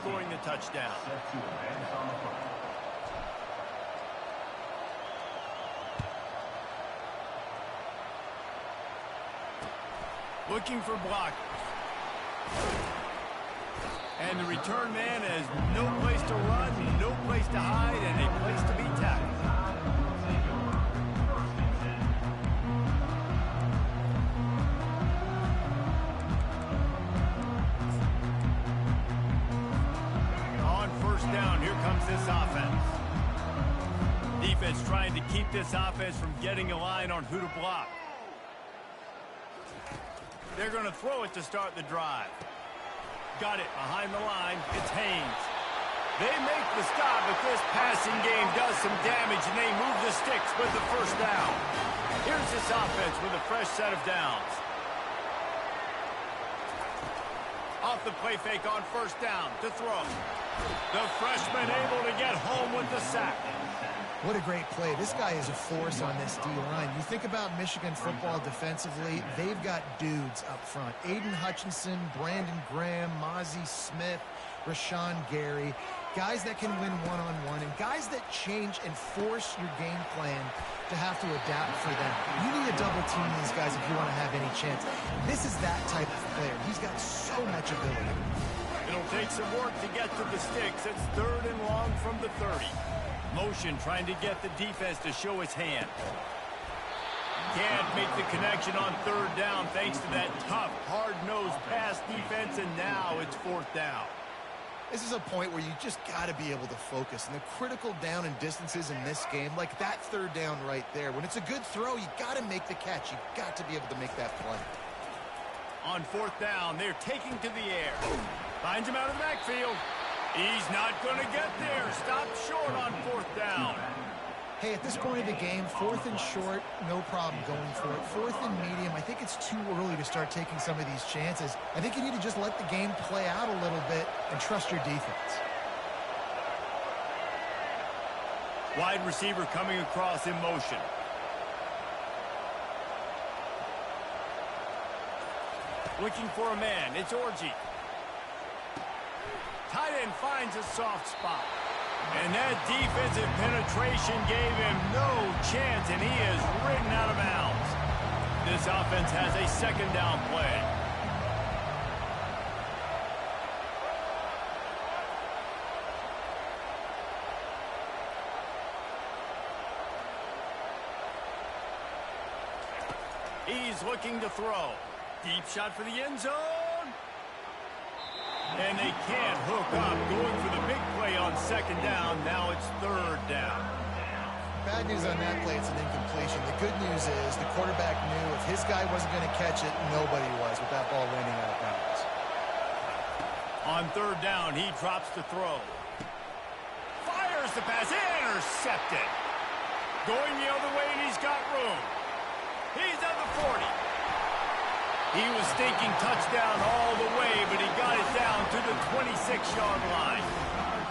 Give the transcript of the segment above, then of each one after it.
scoring the touchdown. Looking for blockers. And the return man has no place to run, no place to hide, and a place to be tackled. On first down, here comes this offense. Defense trying to keep this offense from getting a line on who to block. They're going to throw it to start the drive. Got it behind the line. It's Haynes. They make the stop, but this passing game does some damage, and they move the sticks with the first down. Here's this offense with a fresh set of downs. Off the play fake on first down to throw. The freshman able to get home with the sack. What a great play. This guy is a force on this D-line. You think about Michigan football defensively, they've got dudes up front. Aiden Hutchinson, Brandon Graham, Mozzie Smith, Rashawn Gary. Guys that can win one-on-one and guys that change and force your game plan to have to adapt for them. You need to double team these guys if you want to have any chance. This is that type of player. He's got so much ability. It'll take some work to get to the sticks. It's 3rd and long from the 30. Motion trying to get the defense to show his hand. Can't make the connection on 3rd down thanks to that tough, hard-nosed pass defense, and now it's 4th down. This is a point where you just got to be able to focus. And the critical down and distances in this game, like that 3rd down right there, when it's a good throw, you got to make the catch. You got to be able to make that play. On 4th down, they're taking to the air. Finds him out of the backfield. He's not going to get there. Stop short on 4th down. Hey, at this point of the game, 4th and short, no problem going for it. 4th and medium, I think it's too early to start taking some of these chances. I think you need to just let the game play out a little bit and trust your defense. Wide receiver coming across in motion. Looking for a man. It's Orji. Tight end finds a soft spot. And that defensive penetration gave him no chance, and he is ridden out of bounds. This offense has a 2nd down play. He's looking to throw. Deep shot for the end zone. And they can't hook up. Going for the big play on 2nd down. Now it's 3rd down. Bad news on that play, it's an incompletion. The good news is the quarterback knew if his guy wasn't going to catch it, nobody was with that ball landing out of bounds. On 3rd down, he drops to throw. Fires the pass. Intercepted. Going the other way, and he's got room. He's at the 40. He was thinking touchdown all the way, but he got it down to the 26-yard line.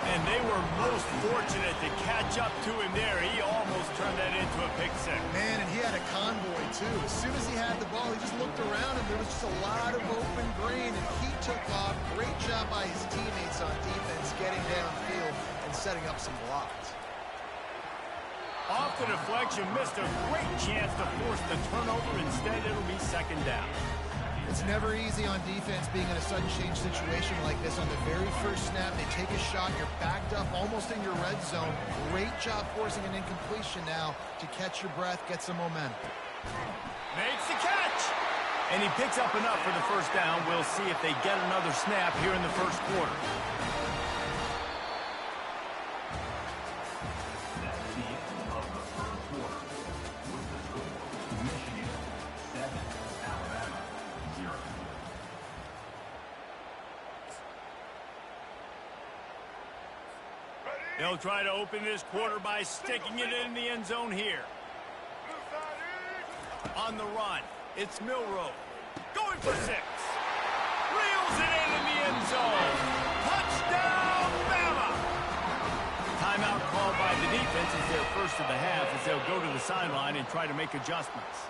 And they were most fortunate to catch up to him there. He almost turned that into a pick six. Man, and he had a convoy, too. As soon as he had the ball, he just looked around, and there was just a lot of open green, and he took off. Great job by his teammates on defense, getting downfield and setting up some blocks. Off the deflection, missed a great chance to force the turnover. Instead, it'll be 2nd down. It's never easy on defense being in a sudden change situation like this. On the very first snap, they take a shot. You're backed up almost in your red zone. Great job forcing an incompletion now to catch your breath, get some momentum. Makes the catch. And he picks up enough for the 1st down. We'll see if they get another snap here in the 1st quarter. They'll try to open this quarter by sticking it in the end zone here. On the run, it's Milroe. Going for 6. Reels it in the end zone. Touchdown, Bama! Timeout called by the defense is their first of the half as they'll go to the sideline and try to make adjustments.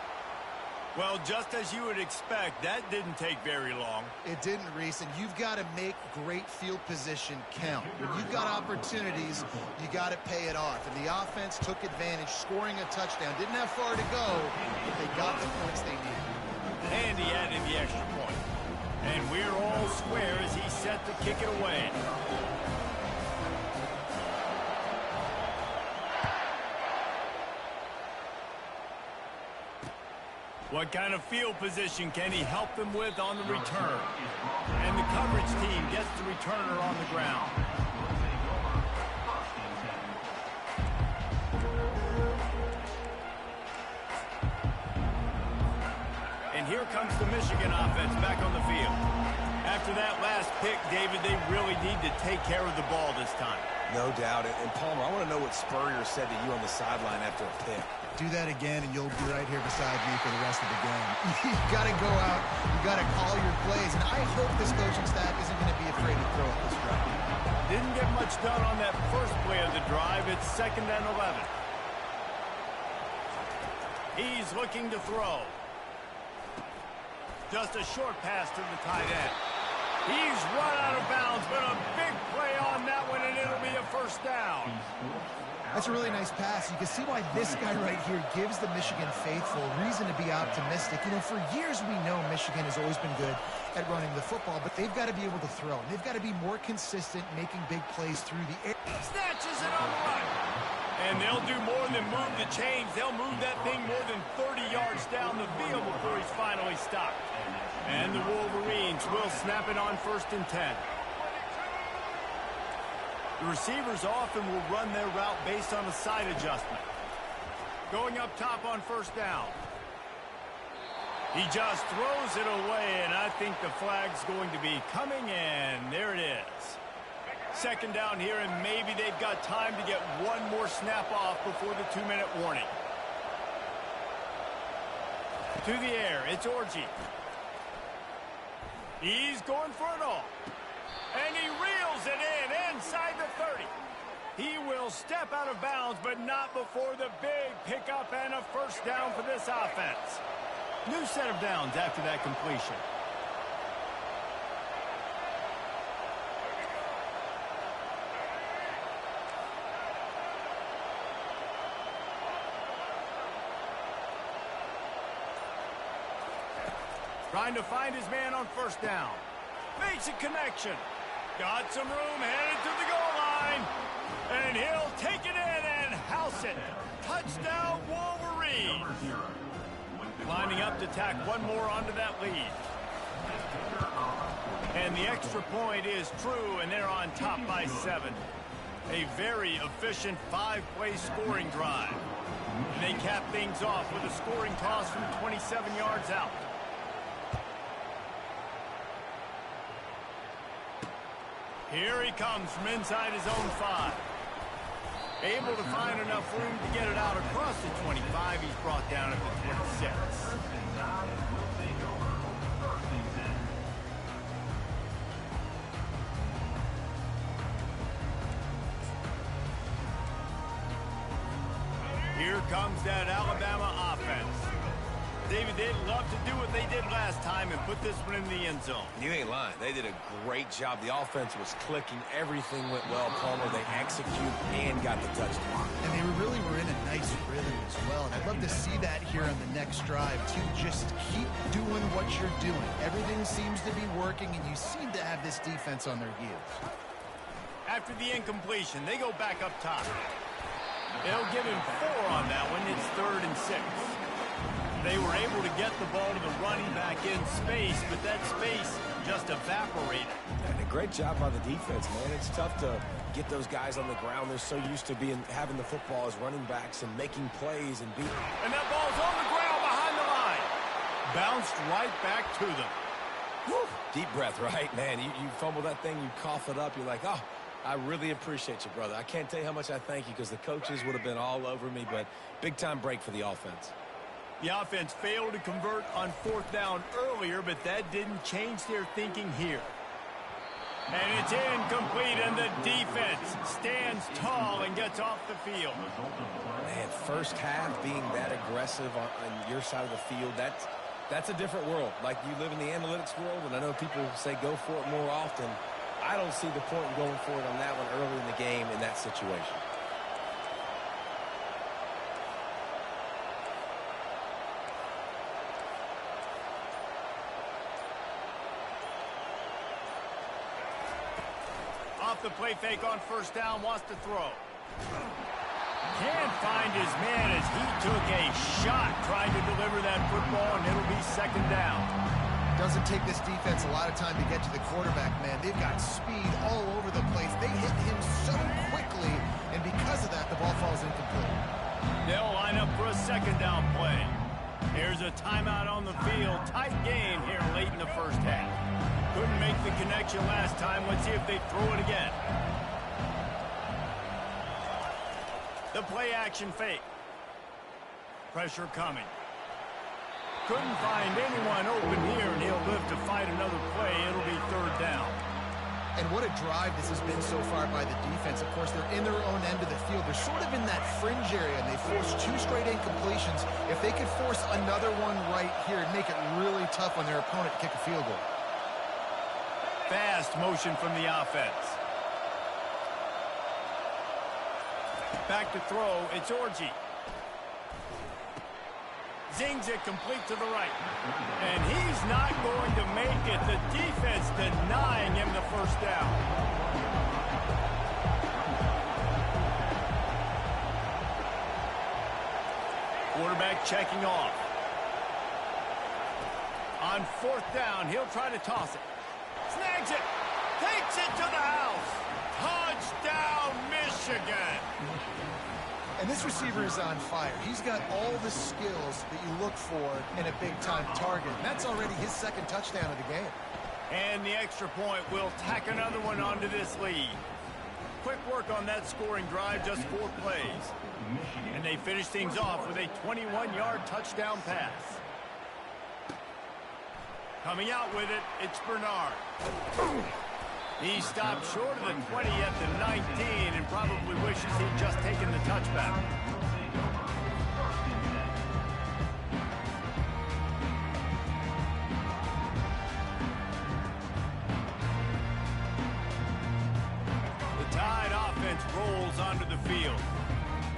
Well, just as you would expect, that didn't take very long. It didn't, Reese, and you've got to make great field position count. When you've got opportunities, you got to pay it off. And the offense took advantage, scoring a touchdown. Didn't have far to go, but they got the points they needed. And he added the extra point. And we're all square as he's set to kick it away. What kind of field position can he help them with on the return? And the coverage team gets the returner on the ground. And here comes the Michigan offense back on the field. After that last pick, David, they really need to take care of the ball this time. No doubt. And Palmer, I want to know what Spurrier said to you on the sideline after a pick. Do that again, and you'll be right here beside me for the rest of the game. You got to go out. You got to call your plays, and I hope this coaching staff isn't going to be afraid to throw at this drive. Didn't get much done on that first play of the drive. It's 2nd and 11. He's looking to throw. Just a short pass to the tight end. He's run out of bounds, but a big play on that one, and it'll be a first down. That's a really nice pass. You can see why this guy right here gives the Michigan faithful reason to be optimistic. You know, for years we know Michigan has always been good at running the football, but they've got to be able to throw. They've got to be more consistent making big plays through the air. Snatches it on the run. And they'll do more than move the chains. They'll move that thing more than 30 yards down the field before he's finally stopped. And the Wolverines will snap it on 1st and 10. The receivers often will run their route based on a side adjustment. Going up top on 1st down. He just throws it away, and I think the flag's going to be coming in. There it is. 2nd down here, and maybe they've got time to get one more snap off before the 2-minute warning. To the air, it's Orji. He's going for it all. And he reels it in inside the 30. He will step out of bounds, but not before the big pickup and a 1st down for this offense. New set of downs after that completion. Trying to find his man on 1st down. Makes a connection. Got some room, headed to the goal line. And he'll take it in and house it. Touchdown, Wolverines. Lining up to tack one more onto that lead. And the extra point is true, and they're on top by 7. A very efficient 5-play scoring drive. And they cap things off with a scoring toss from 27 yards out. Here he comes from inside his own 5. Able to find enough room to get it out across the 25. He's brought down at the 26. Here comes that Alabama offense. David, they'd love to do what they did last time and put this one in the end zone. You ain't lying. They did a great job. The offense was clicking. Everything went well, Palmer. They executed and got the touchdown. And they really were in a nice rhythm as well. And I'd love to see that here on the next drive, too. Just keep doing what you're doing. Everything seems to be working, and you seem to have this defense on their heels. After the incompletion, they go back up top. They'll give him 4 on that one. It's 3rd and 6. They were able to get the ball to the running back in space, but that space just evaporated. And a great job by the defense, man. It's tough to get those guys on the ground. They're so used to having the football as running backs and making plays and beat. And that ball's on the ground behind the line. Bounced right back to them. Whew. Deep breath, right? Man, you fumble that thing, you cough it up, you're like, oh, I really appreciate you, brother. I can't tell you how much I thank you because the coaches would have been all over me, but big-time break for the offense. The offense failed to convert on 4th down earlier, but that didn't change their thinking here. And it's incomplete, and the defense stands tall and gets off the field. Man, first half being that aggressive on your side of the field, That's a different world. Like, you live in the analytics world, and I know people say go for it more often. I don't see the point in going for it on that one early in the game in that situation. Off the play fake on first down, wants to throw. Can't find his man as he took a shot trying to deliver that football, and it'll be second down. Doesn't take this defense a lot of time to get to the quarterback, man. They've got speed all over the place. They hit him so quickly, and because of that, the ball falls incomplete. They'll line up for a second down play. Here's a timeout on the field. Tight game here late in the first half. Couldn't make the connection last time. Let's see if they throw it again. The play action fake. Pressure coming. Couldn't find anyone open here, and he'll live to fight another play. It'll be third down. And what a drive this has been so far by the defense. Of course, they're in their own end of the field. They're sort of in that fringe area, and they forced 2 straight incompletions. If they could force another one right here, it'd make it really tough on their opponent to kick a field goal. Fast motion from the offense. Back to throw. It's Orji. Zings it complete to the right. And he's not going to make it. The defense denying him the first down. Quarterback checking off. On fourth down, he'll try to toss it. Snags it. Takes it to the house. Touchdown, Michigan. And this receiver is on fire. He's got all the skills that you look for in a big-time target. And that's already his second touchdown of the game. And the extra point will tack another one onto this lead. Quick work on that scoring drive, just 4 plays. And they finish things off with a 21-yard touchdown pass. Coming out with it, it's Bernard. He stopped short of the 20 at the 19 and probably wishes he'd just taken the touchback. The Tide offense rolls onto the field.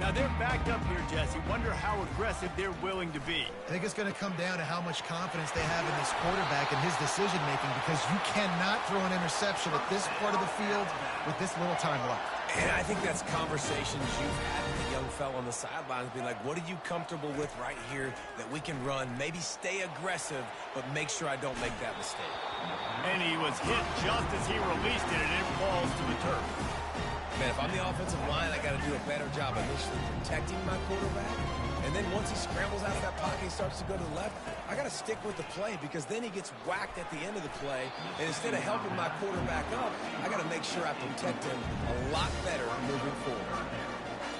Now they're backed up here, Jesse. Wonder how aggressive they're willing to be. I think it's going to come down to how much confidence they have in this quarterback and his decision-making, because you cannot throw an interception at this part of the field with this little time left. And I think that's conversations you've had with the young fella on the sidelines, being like, what are you comfortable with right here that we can run? Maybe stay aggressive, but make sure I don't make that mistake. And he was hit just as he released it, and it falls to the turf. Man, if I'm the offensive line, I got to do a better job initially protecting my quarterback. And then once he scrambles out of that pocket, he starts to go to the left, I got to stick with the play, because then he gets whacked at the end of the play. And instead of helping my quarterback up, I got to make sure I protect him a lot better moving forward.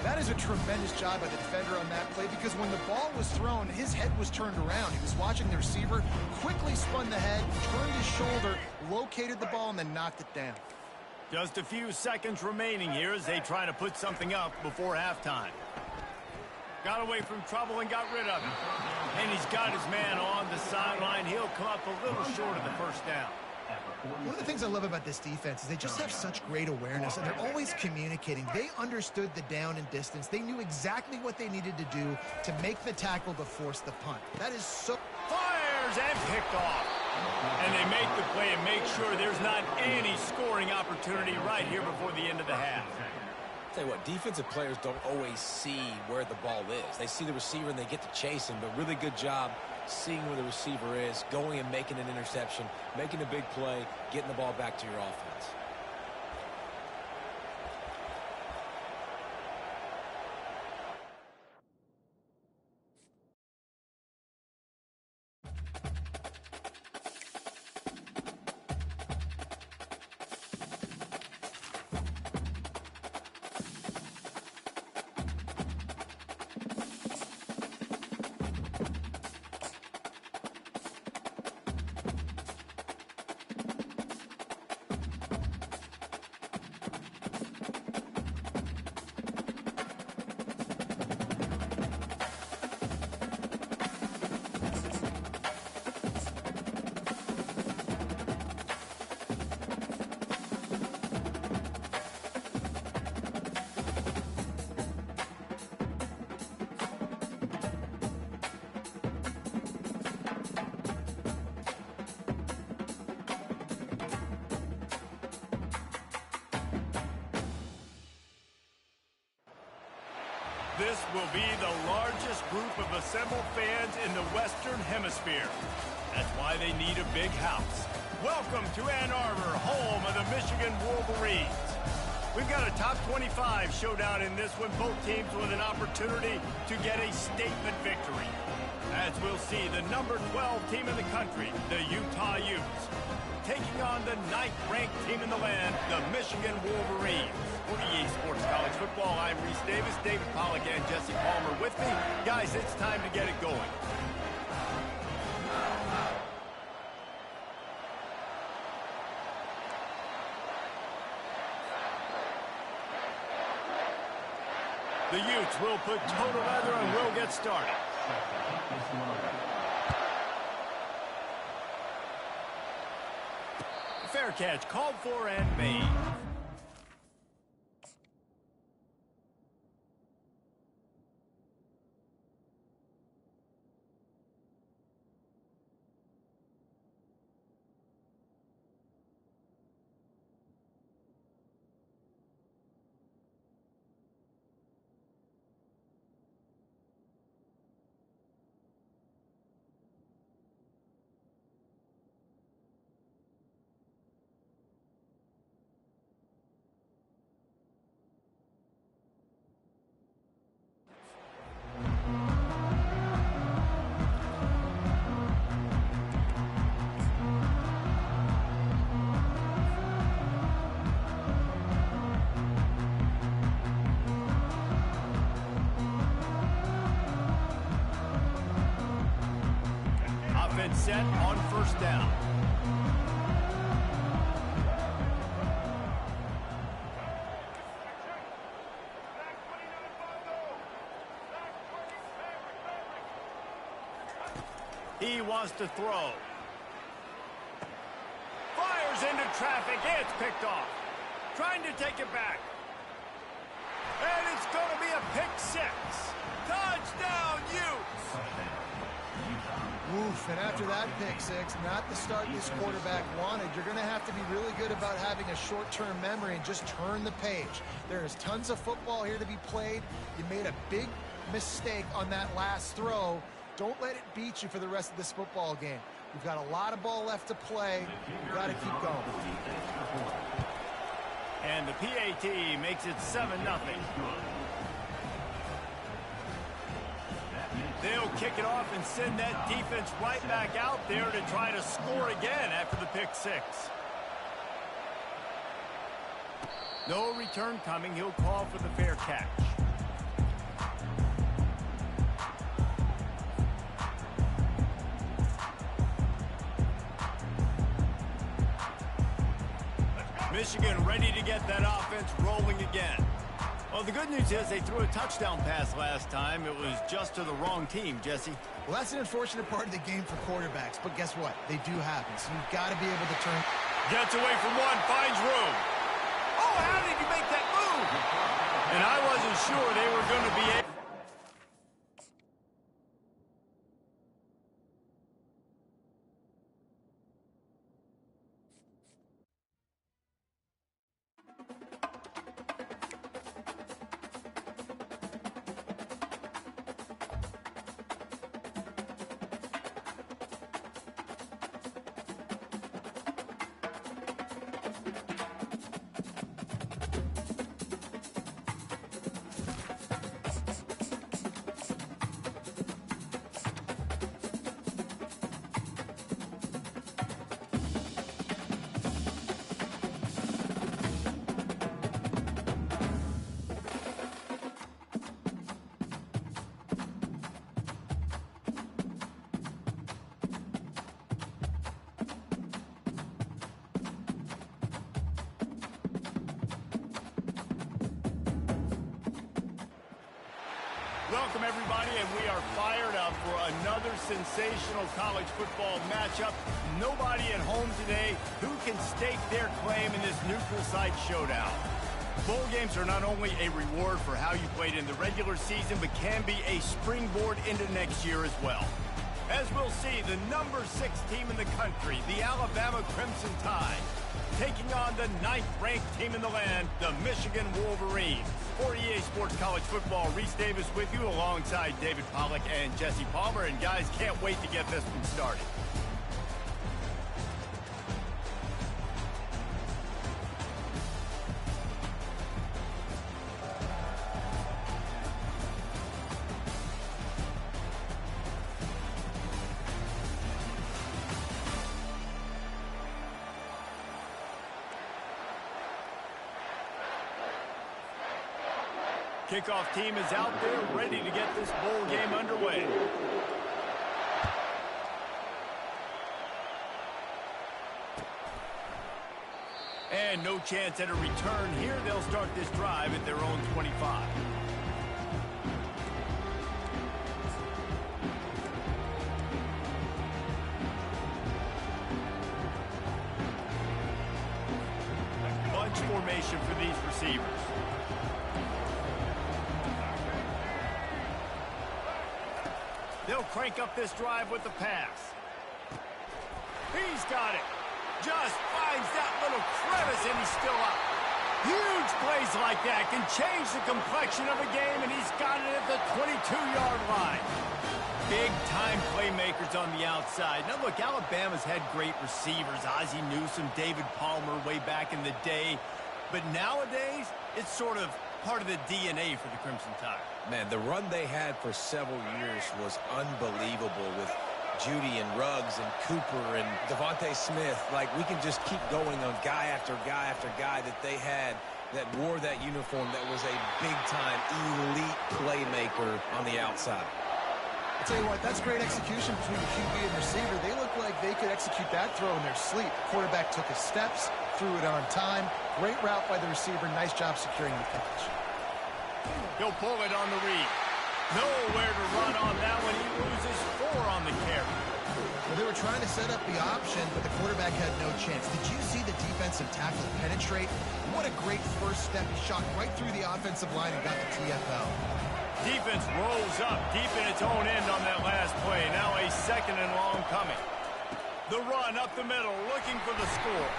That is a tremendous job by the defender on that play, because when the ball was thrown, his head was turned around. He was watching the receiver, quickly spun the head, turned his shoulder, located the ball, and then knocked it down. Just a few seconds remaining here as they try to put something up before halftime. Got away from trouble and got rid of him. And he's got his man on the sideline. He'll come up a little short of the first down. One of the things I love about this defense is they just have such great awareness, and they're always communicating. They understood the down and distance. They knew exactly what they needed to do to make the tackle to force the punt. That is so... Fires and picked off. And they make the play and make sure there's not any scoring opportunity right here before the end of the half. Tell you what, defensive players don't always see where the ball is. They see the receiver and they get to chase him, but really good job seeing where the receiver is, going and making an interception, making a big play, getting the ball back to your offense. This will be the largest group of assembled fans in the Western Hemisphere. That's why they need a big house. Welcome to Ann Arbor, home of the Michigan Wolverines. We've got a top 25 showdown in this one, both teams with an opportunity to get a statement victory. As we'll see, the number 12 team in the country, the Utah Utes, taking on the 9th-ranked team in the land, the Michigan Wolverines. For EA Sports College Football, I'm Reese Davis, David Pollack, and Jesse Palmer with me. Guys, it's time to get it going. The Utes will put toe to leather and will get started. Fair catch called for and made. Set on first down. He wants to throw. Fires into traffic. It's picked off. Trying to take it back. And it's going to be a pick six. Touchdown, Utes! Oof, and after that pick six, not the start this quarterback wanted. You're going to have to be really good about having a short-term memory and just turn the page. There is tons of football here to be played. You made a big mistake on that last throw. Don't let it beat you for the rest of this football game. You've got a lot of ball left to play. You've got to keep going. And the PAT makes it 7-0. They'll kick it off and send that defense right back out there to try to score again after the pick six. No return coming. He'll call for the fair catch. Michigan ready to get that offense rolling again. Well, the good news is they threw a touchdown pass last time. It was just to the wrong team, Jesse. Well, that's an unfortunate part of the game for quarterbacks, but guess what? They do happen, so you've got to be able to turn. Gets away from one, finds room. Oh, how did he make that move? And I wasn't sure they were going to be able. Welcome, everybody, and we are fired up for another sensational college football matchup. Nobody at home today who can stake their claim in this neutral site showdown. Bowl games are not only a reward for how you played in the regular season, but can be a springboard into next year as well. As we'll see, the number 6 team in the country, the Alabama Crimson Tide, taking on the 9th-ranked team in the land, the Michigan Wolverines. For EA Sports College Football, Reese Davis with you alongside David Pollack and Jesse Palmer. And guys, can't wait to get this one started. Kickoff team is out there ready to get this bowl game underway. And no chance at a return here. They'll start this drive at their own 25. Bunch formation for these receivers. They'll crank up this drive with the pass. He's got it. Just finds that little crevice, and he's still up. Huge plays like that can change the complexion of a game, and he's got it at the 22-yard line. Big-time playmakers on the outside. Now, look, Alabama's had great receivers. Ozzie Newsome, David Palmer way back in the day. But nowadays, it's sort of part of the DNA for the Crimson Tide. Man, the run they had for several years was unbelievable with Judy and Ruggs and Cooper and Devontae Smith. Like, we can just keep going on guy after guy after guy that they had that wore that uniform that was a big-time elite playmaker on the outside. I'll tell you what, that's great execution between the QB and receiver. They look like they could execute that throw in their sleep. Quarterback took his steps, threw it on time. Great route by the receiver. Nice job securing the catch. He'll pull it on the read. Nowhere to run on that one. He loses 4 on the carry. Well, they were trying to set up the option, but the quarterback had no chance. Did you see the defensive tackle penetrate? What a great first step. He shot right through the offensive line and got the TFL. Defense rolls up deep in its own end on that last play. Now a 2nd and long coming. The run up the middle, looking for the score.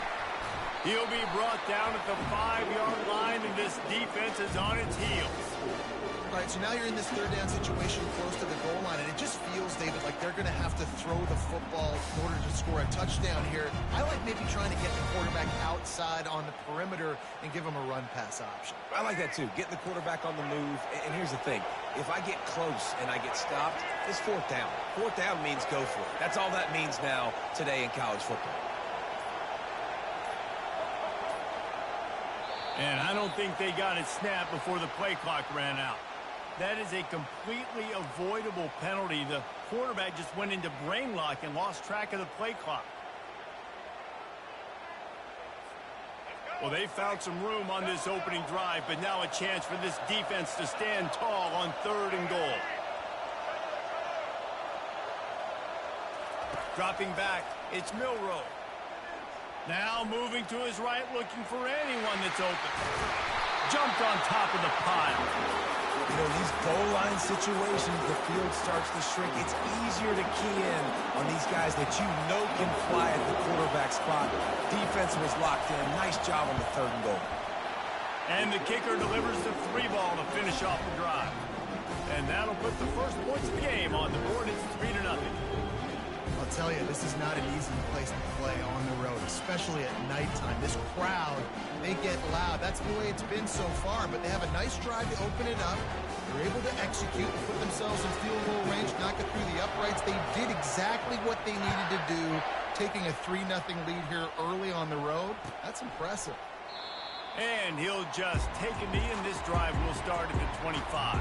He'll be brought down at the 5-yard line, and this defense is on its heels. All right, so now you're in this 3rd down situation close to the goal line, and it just feels, David, like they're going to have to throw the football in order to score a touchdown here. I like maybe trying to get the quarterback outside on the perimeter and give him a run-pass option. I like that, too. Getting the quarterback on the move. And here's the thing. If I get close and I get stopped, it's 4th down. 4th down means go for it. That's all that means now today in college football. And I don't think they got it snapped before the play clock ran out. That is a completely avoidable penalty. The quarterback just went into brain lock and lost track of the play clock. Well, they found some room on this opening drive, but now a chance for this defense to stand tall on 3rd and goal. Dropping back, it's Milroe. Now moving to his right, looking for anyone that's open. Jumped on top of the pile. You know, these goal line situations, the field starts to shrink. It's easier to key in on these guys that you know can fly at the quarterback spot. Defense was locked in. Nice job on the 3rd and goal. And the kicker delivers the 3 ball to finish off the drive. And that'll put the first points of the game on the board. It's 3-0. I'll tell you, this is not an easy place to play on the road, especially at nighttime. This crowd, they get loud. That's the way it's been so far, but they have a nice drive to open it up. They're able to execute, put themselves in field goal range, knock it through the uprights. They did exactly what they needed to do, taking a 3-0 lead here early on the road. That's impressive. And he'll just take a knee, and this drive will start at the 25.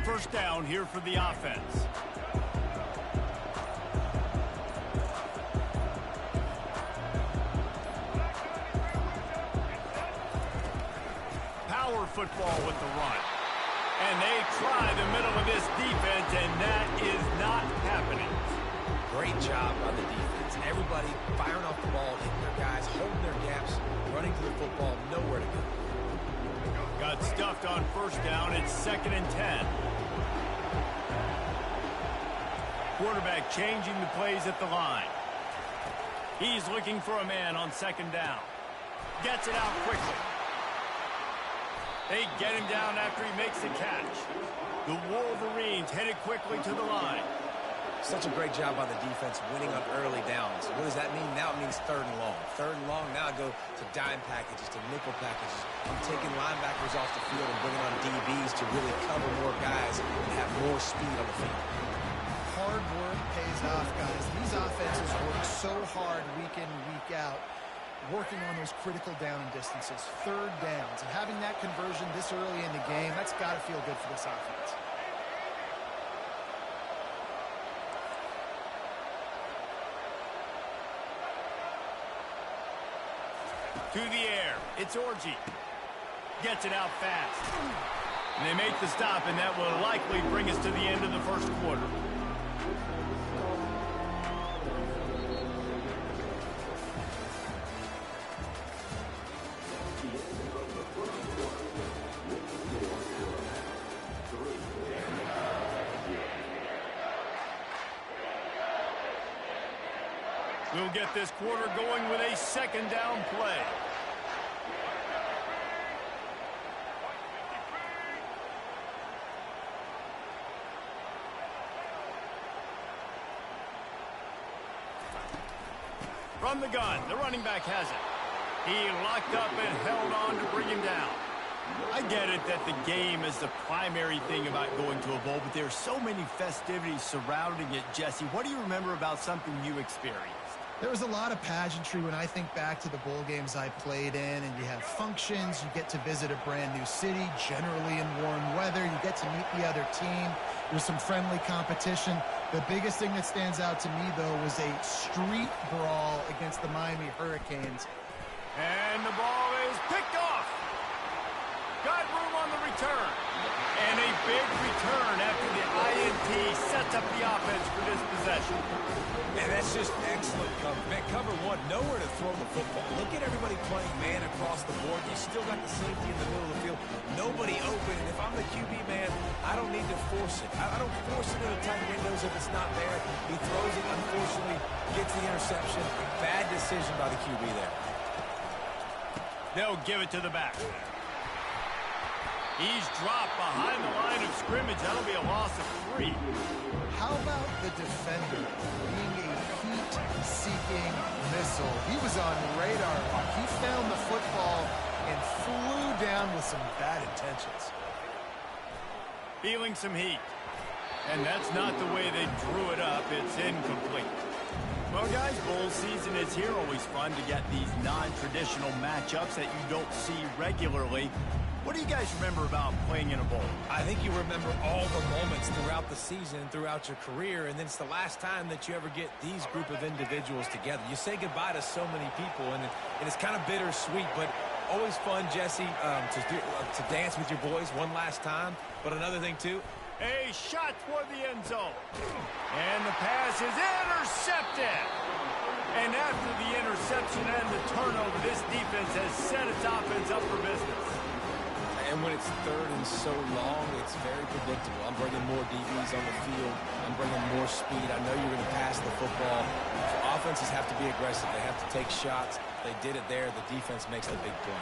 First down here for the offense. football with the run. And they try the middle of this defense, and that is not happening. Great job by the defense. Everybody firing off the ball, hitting their guys, holding their gaps, running to the football, nowhere to go. Got stuffed on first down. It's 2nd and 10. Quarterback changing the plays at the line. He's looking for a man on 2nd down. Gets it out quickly. They get him down after he makes the catch. The Wolverines headed quickly to the line. Such a great job by the defense winning on early downs. What does that mean? Now it means 3rd and long. 3rd and long, now I go to dime packages, to nickel packages. I'm taking linebackers off the field and bringing on DBs to really cover more guys and have more speed on the field. Hard work pays off, guys. These offenses work so hard week in and week out, working on those critical down and distances, 3rd downs. And having that conversion this early in the game, that's got to feel good for this offense. To the air. It's Orji. Gets it out fast. And they make the stop, and that will likely bring us to the end of the first quarter. We'll get this quarter going with a 2nd down play. From the gun, the running back has it. He locked up and held on to bring him down. I get it that the game is the primary thing about going to a bowl, but there are so many festivities surrounding it. Jesse, what do you remember about something you experienced? There was a lot of pageantry when I think back to the bowl games I played in, and you have functions, you get to visit a brand new city, generally in warm weather, you get to meet the other team, there's some friendly competition. The biggest thing that stands out to me, though, was a street brawl against the Miami Hurricanes. And the ball is picked off. Got room on the return. And a big return after the INT sets up the offense for this possession. And that's just excellent cover. Man, cover one, nowhere to throw the football. Look at everybody playing man across the board. You still got the safety in the middle of the field. Nobody open. And if I'm the QB, man, I don't need to force it. I don't force it into tight windows if it's not there. He throws it, unfortunately, gets the interception. Bad decision by the QB there. They'll give it to the back. He's dropped behind the line of scrimmage. That'll be a loss of 3. How about the defender being a heat-seeking missile? He was on radar lock. He found the football and flew down with some bad intentions. Feeling some heat. And that's not the way they drew it up. It's incomplete. Well, guys, bowl season is here. Always fun to get these non-traditional matchups that you don't see regularly. What do you guys remember about playing in a bowl? I think you remember all the moments throughout the season, throughout your career, and then it's the last time that you ever get these group of individuals together. You say goodbye to so many people, and it's kind of bittersweet, but always fun, Jesse, to dance with your boys one last time. But another thing, too, a shot toward the end zone. And the pass is intercepted. And after the interception and the turnover, this defense has set its offense up for business. And when it's 3rd and so long, it's very predictable. I'm bringing more DBs on the field. I'm bringing more speed. I know you're going to pass the football. Offenses have to be aggressive. They have to take shots. They did it there. The defense makes the big play.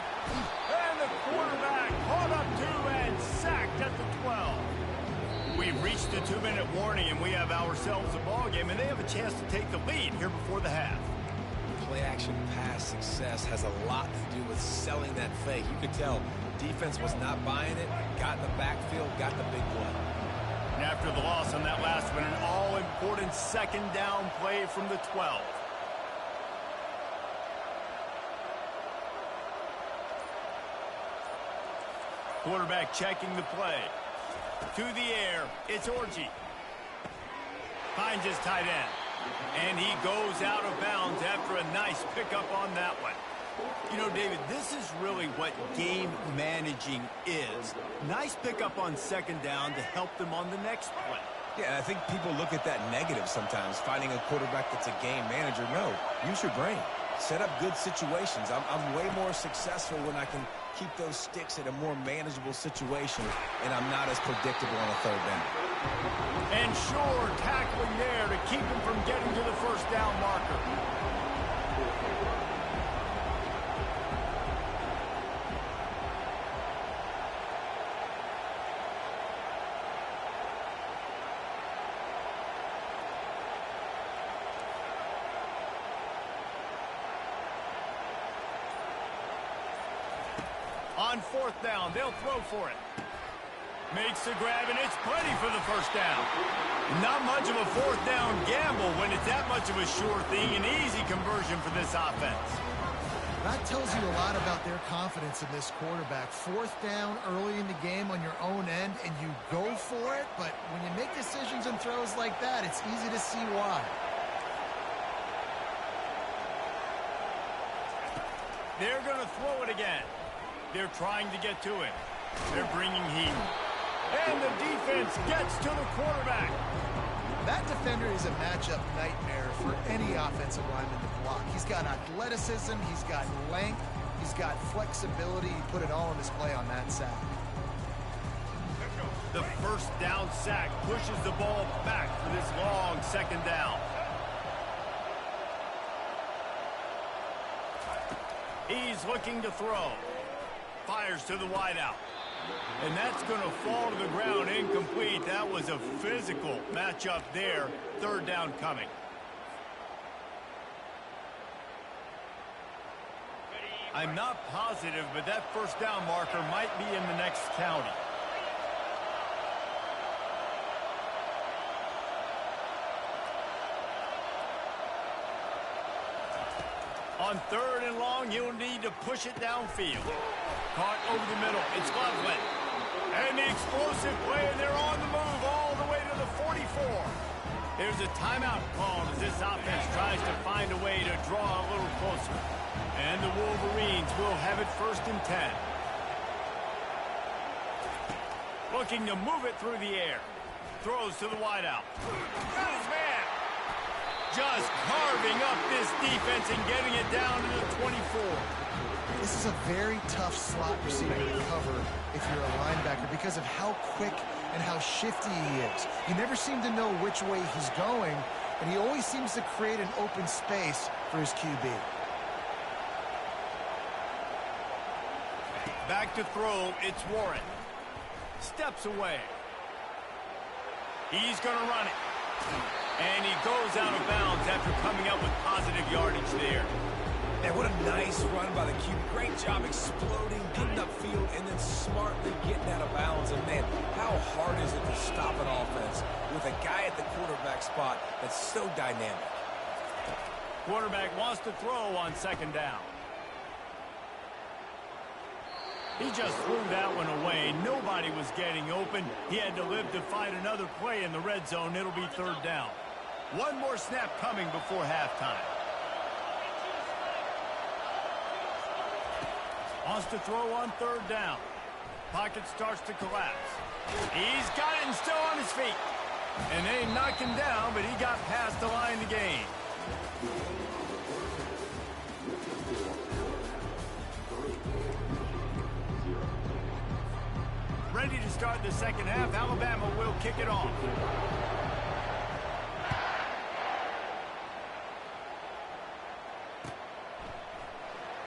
And the quarterback caught up to and sacked at the 12. We've reached the 2-minute warning, and we have ourselves a ball game, and they have a chance to take the lead here before the half. Play-action pass success has a lot to do with selling that fake. You could tell defense was not buying it, got in the backfield, got the big play. And after the loss on that last one, an all-important 2nd down play from the 12. Quarterback checking the play. To the air, it's Orji. Finds his tight end. And he goes out of bounds after a nice pickup on that one. You know, David, this is really what game managing is. Nice pickup on second down to help them on the next play. Yeah, and I think people look at that negative sometimes, finding a quarterback that's a game manager. No, use your brain. Set up good situations. I'm way more successful when I can keep those sticks in a more manageable situation, and I'm not as predictable on a third down. And sure, tackling there to keep him from getting to the first down marker. On fourth down, they'll throw for it. Makes the grab, and it's plenty for the first down. Not much of a fourth down gamble when it's that much of a sure thing, an easy conversion for this offense. That tells you a lot about their confidence in this quarterback. Fourth down early in the game on your own end, and you go for it, but when you make decisions and throws like that, it's easy to see why. They're going to throw it again. They're trying to get to him. They're bringing heat. And the defense gets to the quarterback. That defender is a matchup nightmare for any offensive lineman to block. He's got athleticism, he's got length, he's got flexibility. He put it all on display on that sack. The first down sack pushes the ball back for this long second down. He's looking to throw. Fires to the wideout. And that's going to fall to the ground incomplete. That was a physical matchup there. Third down coming. I'm not positive, but that first down marker might be in the next county. On third and long, you'll need to push it downfield. Caught over the middle. It's Loveland. And the explosive play, and they're on the move all the way to the 44. There's a timeout called as this offense tries to find a way to draw a little closer. And the Wolverines will have it first and 10. Looking to move it through the air. Throws to the wideout. Got his man. Just carving up this defense and getting it down to the 24. This is a very tough slot receiver to cover if you're a linebacker because of how quick and how shifty he is. You never seem to know which way he's going, and he always seems to create an open space for his QB. Back to throw, it's Warren. Steps away. He's going to run it. And he goes out of bounds after coming up with positive yardage there. And what a nice run by the QB. Great job exploding, getting upfield, and then smartly getting out of bounds. And, man, how hard is it to stop an offense with a guy at the quarterback spot that's so dynamic? Quarterback wants to throw on second down. He just threw that one away. Nobody was getting open. He had to live to find another play in the red zone. It'll be third down. One more snap coming before halftime. Wants to throw on third down. Pocket starts to collapse. He's got it and still on his feet. And they knocked him down, but he got past the line to gain. Ready to start the second half. Alabama will kick it off.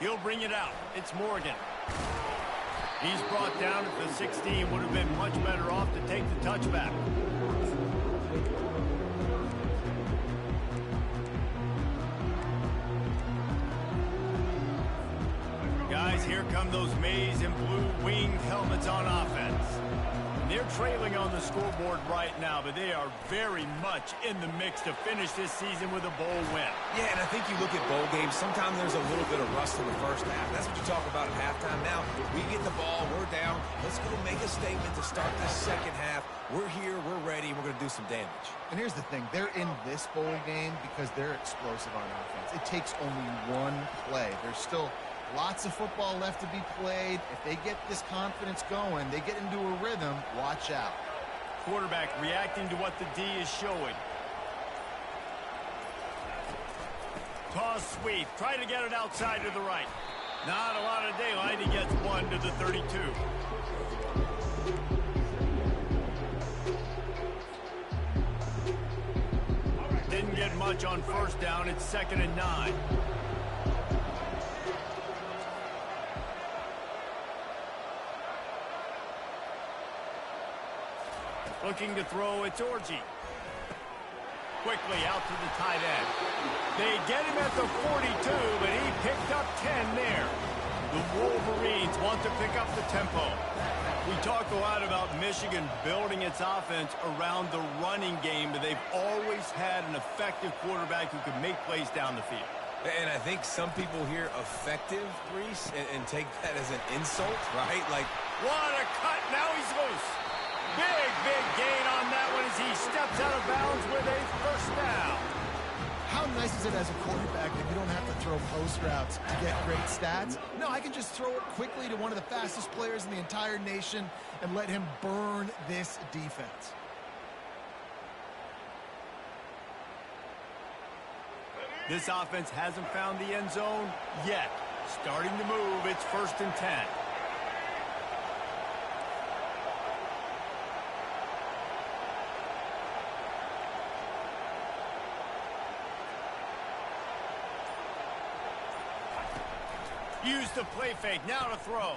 He'll bring it out. It's Morgan. He's brought down at the 16. Would have been much better off to take the touchback. Guys, here come those maize and blue winged helmets on offense. They're trailing on the scoreboard right now, but they are very much in the mix to finish this season with a bowl win. Yeah, and I think you look at bowl games, sometimes there's a little bit of rust in the first half. That's what you talk about at halftime. Now, we get the ball, we're down. Let's go make a statement to start this second half. We're here, we're ready, and we're going to do some damage. And here's the thing. They're in this bowl game because they're explosive on offense. It takes only one play. There's still Lots of football left to be played. If they get this confidence going, they get into a rhythm, watch out. Quarterback reacting to what the D is showing. Toss sweep. Try to get it outside to the right. Not a lot of daylight. He gets one to the 32. Didn't get much on first down. It's 2nd and 9. Looking to throw, it's Orji. Quickly out to the tight end. They get him at the 42, but he picked up 10 there. The Wolverines want to pick up the tempo. We talk a lot about Michigan building its offense around the running game, but they've always had an effective quarterback who can make plays down the field. And I think some people hear effective, Reese, and take that as an insult, right? Like, what a cut. Now he's loose. Big gain on that one as he steps out of bounds with a first down. How nice is it as a quarterback that you don't have to throw post routes to get great stats? No, I can just throw it quickly to one of the fastest players in the entire nation and let him burn this defense. This offense hasn't found the end zone yet. Starting to move, it's 1st and 10. Use the play fake, now to throw.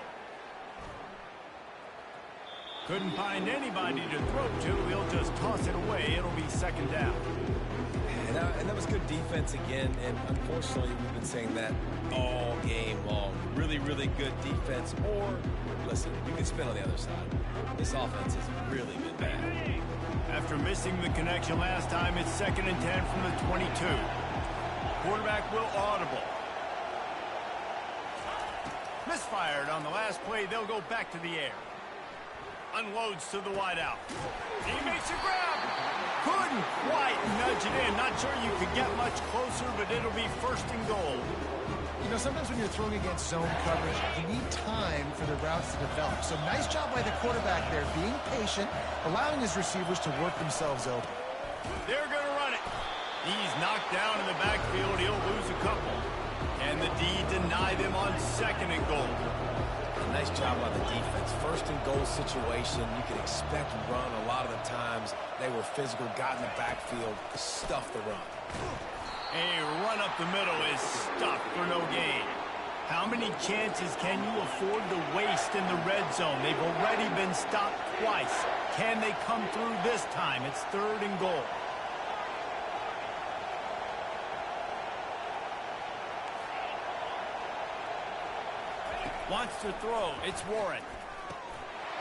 Couldn't find anybody to throw to. He'll just toss it away. It'll be 2nd down. And that was good defense again, and unfortunately we've been saying that all game long. Really good defense, or, listen, you can spin on the other side. This offense has really been bad. After missing the connection last time, it's 2nd and 10 from the 22. Quarterback will audible. Misfired on the last play. They'll go back to the air. Unloads to the wideout. He makes a grab. Couldn't quite nudge it in. Not sure you could get much closer, but it'll be 1st and goal. You know, sometimes when you're throwing against zone coverage, you need time for the routes to develop. So nice job by the quarterback there, being patient, allowing his receivers to work themselves open. They're going to run it. He's knocked down in the backfield. He'll lose a couple. And the D deny them on 2nd and goal. Nice job by the defense. 1st and goal situation, you can expect run a lot of the times. They were physical, got in the backfield, stuffed the run. A run up the middle is stuffed for no gain. How many chances can you afford to waste in the red zone? They've already been stopped twice. Can they come through this time? It's 3rd and goal. Wants to throw. It's Warren.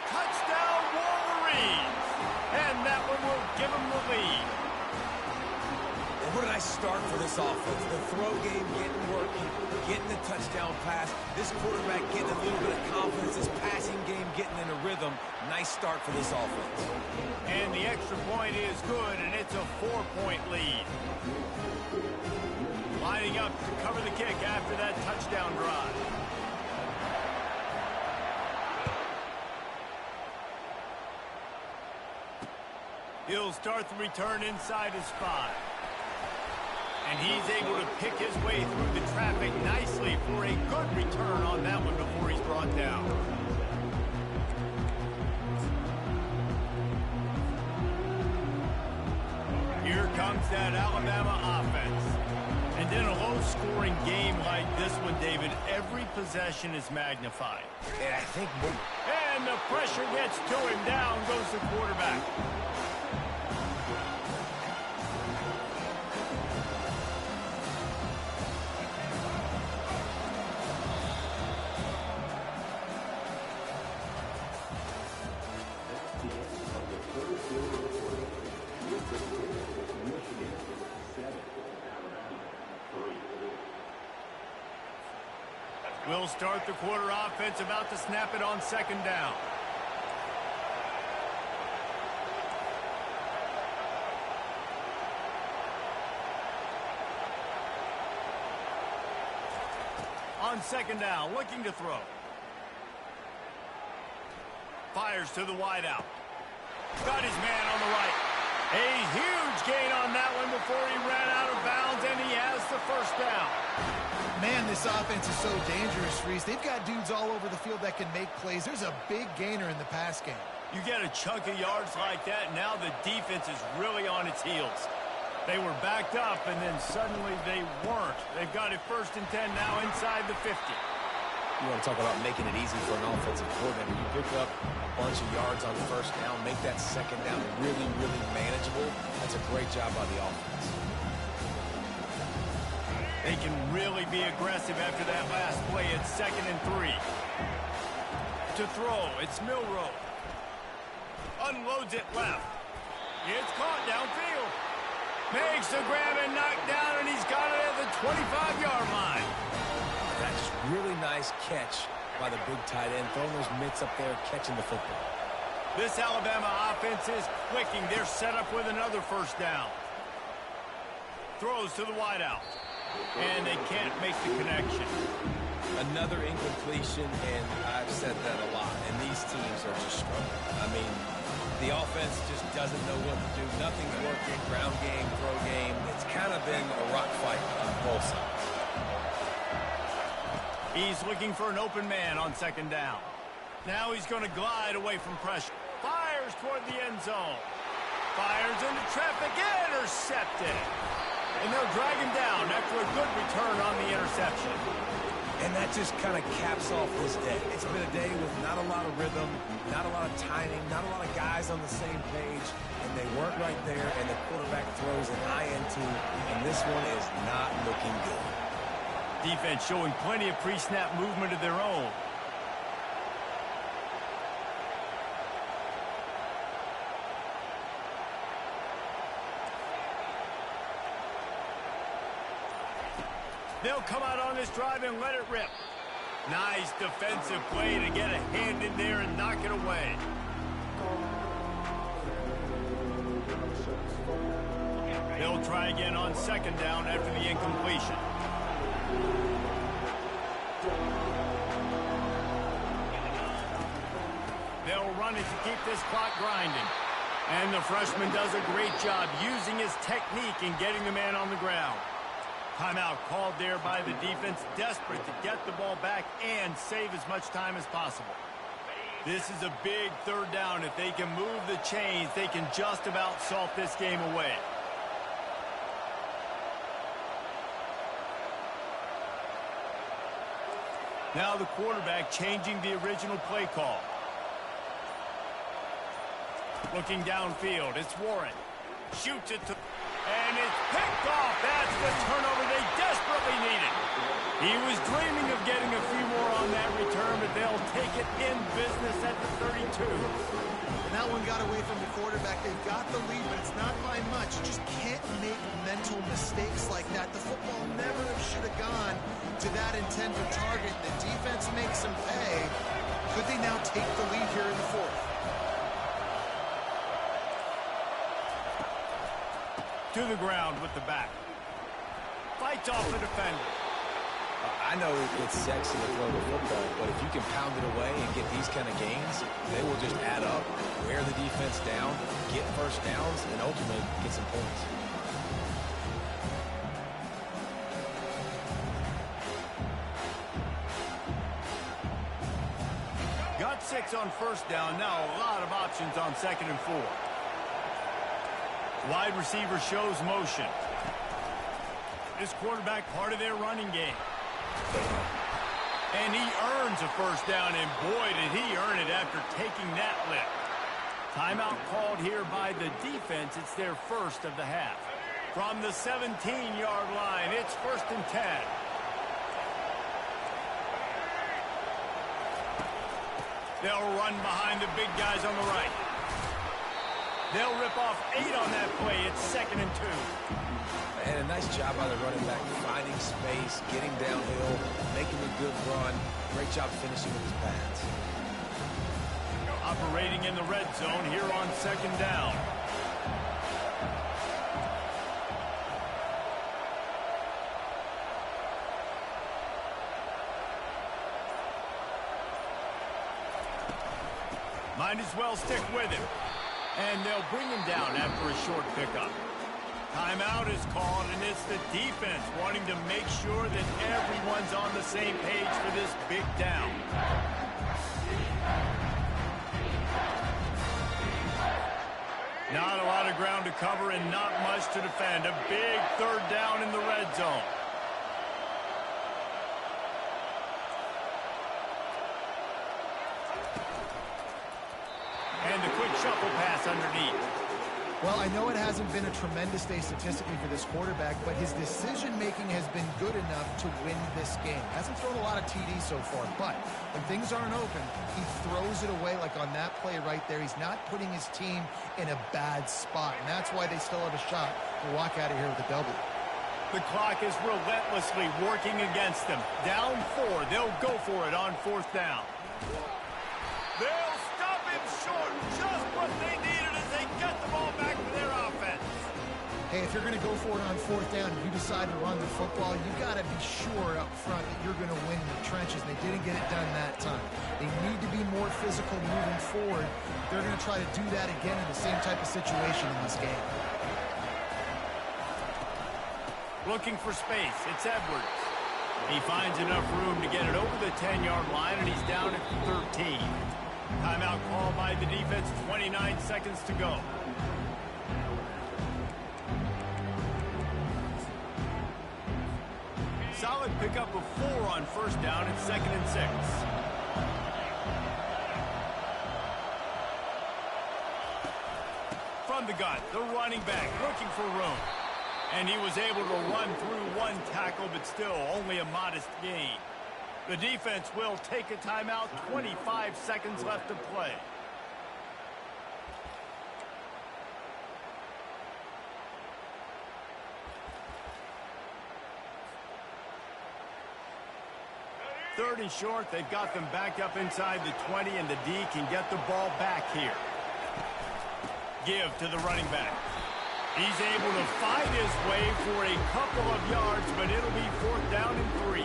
Touchdown, Wolverines! And that one will give them the lead. And what did I start for this offense? The throw game getting working, getting the touchdown pass. This quarterback getting a little bit of confidence. This passing game getting in a rhythm. Nice start for this offense. And the extra point is good, and it's a 4-point lead. Lining up to cover the kick after that touchdown drive. He'll start the return inside his 5. And he's able to pick his way through the traffic nicely for a good return on that one before he's brought down. Here comes that Alabama offense. And in a low-scoring game like this one, David, every possession is magnified. And I think... And the pressure gets to him. Down goes the quarterback. We'll start the quarter offense, about to snap it on 2nd down. On on second down, looking to throw. Fires to the wideout. Got his man on the right. A huge gain on that one before he ran out of bounds, and he has the first down. Man, this offense is so dangerous, Reese. They've got dudes all over the field that can make plays. There's a big gainer in the pass game. You get a chunk of yards like that, now the defense is really on its heels. They were backed up, and then suddenly they weren't. They've got it 1st and 10 now inside the 50. You want to talk about making it easy for an offensive coordinator. You pick up a bunch of yards on first down, make that second down really, really manageable. That's a great job by the offense. They can really be aggressive after that last play. It's 2nd and 3. To throw, it's Milroe. Unloads it left. It's caught downfield. Makes the grab and knock down, and he's got it at the 25-yard line. That's just really nice catch by the big tight end, throwing those mitts up there, catching the football. This Alabama offense is clicking. They're set up with another first down. Throws to the wideout. And they can't make the connection. Another incompletion, and I've said that a lot, and these teams are just struggling. I mean, the offense just doesn't know what to do. Nothing's working. Ground game, throw game. It's kind of been a rock fight on both sides. He's looking for an open man on second down. Now he's going to glide away from pressure. Fires toward the end zone. Fires into traffic. Intercepted. And they'll drag him down after a good return on the interception. And that just kind of caps off this day. It's been a day with not a lot of rhythm, not a lot of timing, not a lot of guys on the same page, and they weren't right there, and the quarterback throws an INT, and this one is not looking good. Defense showing plenty of pre-snap movement of their own. They'll come out on this drive and let it rip. Nice defensive play to get a hand in there and knock it away. They'll try again on second down after the incompletion. They'll run it to keep this clock grinding. And the freshman does a great job using his technique and getting the man on the ground. Timeout called there by the defense, desperate to get the ball back and save as much time as possible. This is a big third down. If they can move the chains, they can just about salt this game away. Now the quarterback changing the original play call. Looking downfield, it's Warren. Shoots it to... And it's picked off. That's the turnover they desperately needed. He was dreaming of getting a few more on that return, but they'll take it in business at the 32. And that one got away from the quarterback. They've got the lead, but it's not by much. You just can't make mental mistakes like that. The football never should have gone to that intended target. The defense makes them pay. Could they now take the lead here in the fourth? To the ground with the back. Fights off the defender. I know it's sexy to throw the football, but if you can pound it away and get these kind of gains, they will just add up, wear the defense down, get first downs, and ultimately get some points. Got 6 on first down. Now a lot of options on 2nd and 4. Wide receiver shows motion. This quarterback part of their running game. And he earns a first down, and boy, did he earn it after taking that lift. Timeout called here by the defense. It's their first of the half. From the 17-yard line, it's 1st and 10. They'll run behind the big guys on the right. They'll rip off 8 on that play. It's 2nd and 2. And a nice job by the running back, finding space, getting downhill, making a good run. Great job finishing with his pads. Operating in the red zone here on 2nd down. Might as well stick with him. And they'll bring him down after a short pickup. Timeout is called, and it's the defense wanting to make sure that everyone's on the same page for this big down. Not a lot of ground to cover and not much to defend. A big third down in the red zone. And the quick shuffle pass underneath. Well, I know it hasn't been a tremendous day statistically for this quarterback, but his decision-making has been good enough to win this game. Hasn't thrown a lot of TDs so far, but when things aren't open, he throws it away like on that play right there. He's not putting his team in a bad spot, and that's why they still have a shot to walk out of here with a W. The clock is relentlessly working against them. Down 4, they'll go for it on 4th down. They'll stop him short. Just what they needed as they get the ball back to their offense. Hey, if you're going to go for it on 4th down and you decide to run the football, you got to be sure up front that you're going to win in the trenches. They didn't get it done that time. They need to be more physical moving forward. They're going to try to do that again in the same type of situation in this game. Looking for space. It's Edwards. He finds enough room to get it over the 10-yard line, and he's down at the 13. Timeout called by the defense, 29 seconds to go. Solid pickup of 4 on 1st down at 2nd and 6. From the gun, the running back looking for room. And he was able to run through 1 tackle, but still only a modest gain. The defense will take a timeout, 25 seconds left to play. Third and short, they've got them backed up inside the 20, and the D can get the ball back here. Give to the running back. He's able to find his way for a couple of yards, but it'll be 4th down and 3.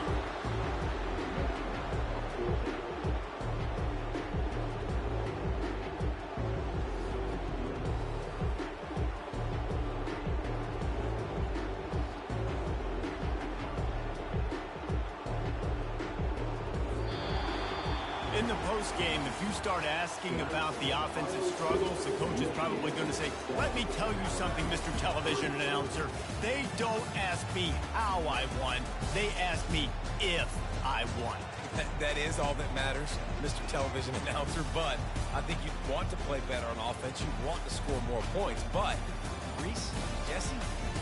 In the postgame, if you start asking about the offensive struggles, the coach is probably going to say, let me tell you something, Mr. Television Announcer. They don't ask me how I won. They ask me if I won. That is all that matters, Mr. Television Announcer, but I think you want to play better on offense. You want to score more points, but Reese, Jesse,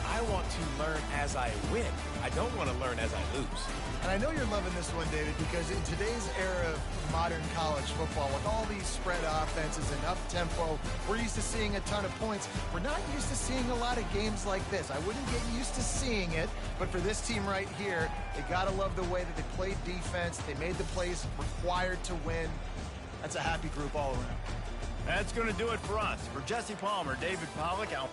I want to learn as I win. I don't want to learn as I lose. And I know you're loving this one, David, because in today's era of modern college football, with all these spread offenses and up-tempo, we're used to seeing a ton of points. We're not used to seeing a lot of games like this. I wouldn't get used to seeing it, but for this team right here, they got to love the way that they played defense. They made the plays required to win. That's a happy group all around. That's going to do it for us. For Jesse Palmer, David Pollack, out.